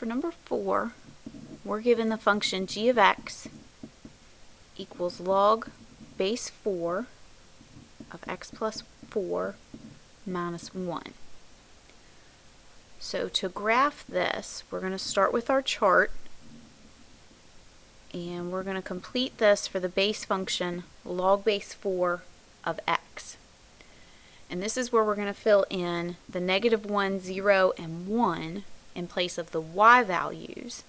For number 4, we're given the function g of x equals log base 4 of x plus 4 minus 1. So to graph this, we're going to start with our chart, and we're going to complete this for the base function log base 4 of x. And this is where we're going to fill in the -1, 0, and 1 in place of the y values,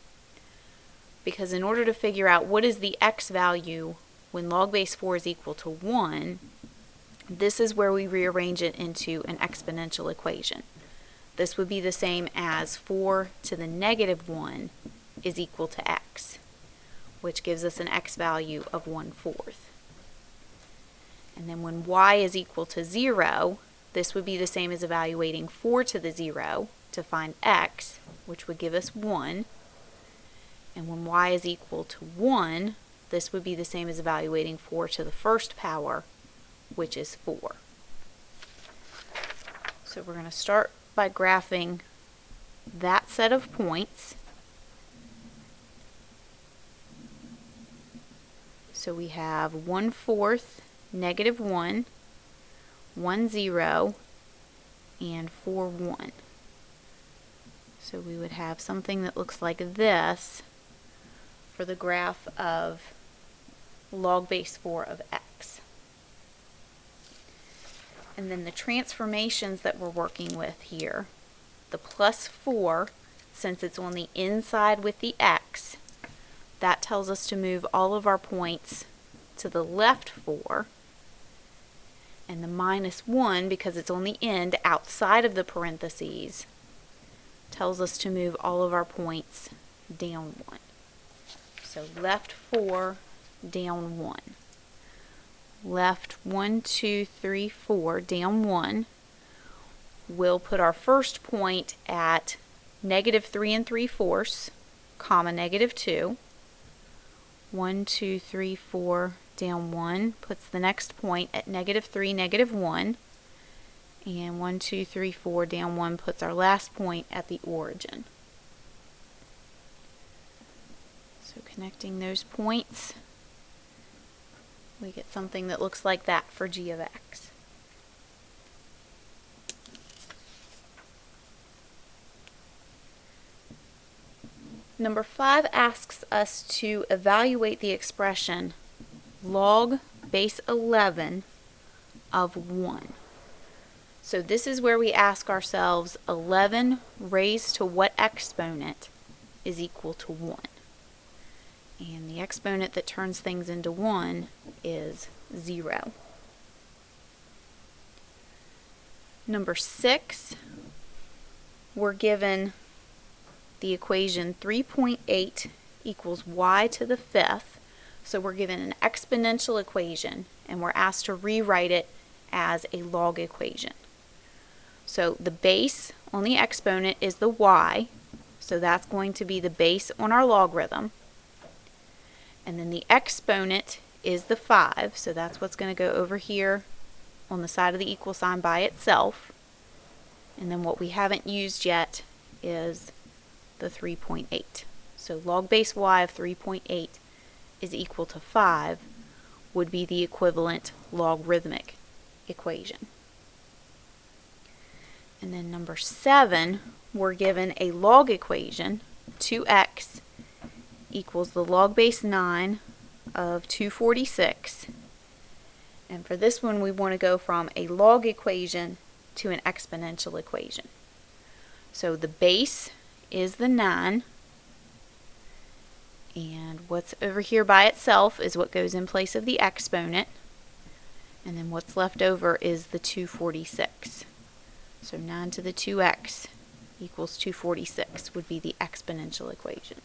because in order to figure out what is the x value when log base 4 is equal to 1, this is where we rearrange it into an exponential equation. This would be the same as 4 to the -1 is equal to x, which gives us an x value of 1/4. And then when y is equal to 0, this would be the same as evaluating 4 to the 0 to find x, which would give us 1. And when y is equal to 1, this would be the same as evaluating 4 to the first power, which is 4. So we're going to start by graphing that set of points. So we have 1/4, -1, 1, 0, and 4, 1. So we would have something that looks like this for the graph of log base 4 of x. And then the transformations that we're working with here, the +4, since it's on the inside with the x, that tells us to move all of our points to the left 4. And the -1, because it's on the end outside of the parentheses, tells us to move all of our points down 1. So left 4, down 1. Left 1, 2, 3, 4, down 1. We'll put our first point at -3 3/4, comma -2. 1, 2, 3, 4, down 1 puts the next point at -3, -1. And 1, 2, 3, 4, down 1 puts our last point at the origin. So connecting those points, we get something that looks like that for g of x. Number 5 asks us to evaluate the expression log base 11 of 1. So this is where we ask ourselves 11 raised to what exponent is equal to 1. And the exponent that turns things into 1 is 0. Number 6, we're given the equation 3.8 equals y to the 5th. So we're given an exponential equation, and we're asked to rewrite it as a log equation. So the base on the exponent is the y, so that's going to be the base on our logarithm. And then the exponent is the 5, so that's what's going to go over here on the side of the equal sign by itself. And then what we haven't used yet is the 3.8. So log base y of 3.8 is equal to 5 would be the equivalent logarithmic equation. And then number 7, we're given a log equation, 2x equals the log base 9 of 246. And for this one, we want to go from a log equation to an exponential equation. So the base is the 9, and what's over here by itself is what goes in place of the exponent, and then what's left over is the 246. So 9 to the 2x equals 246 would be the exponential equation.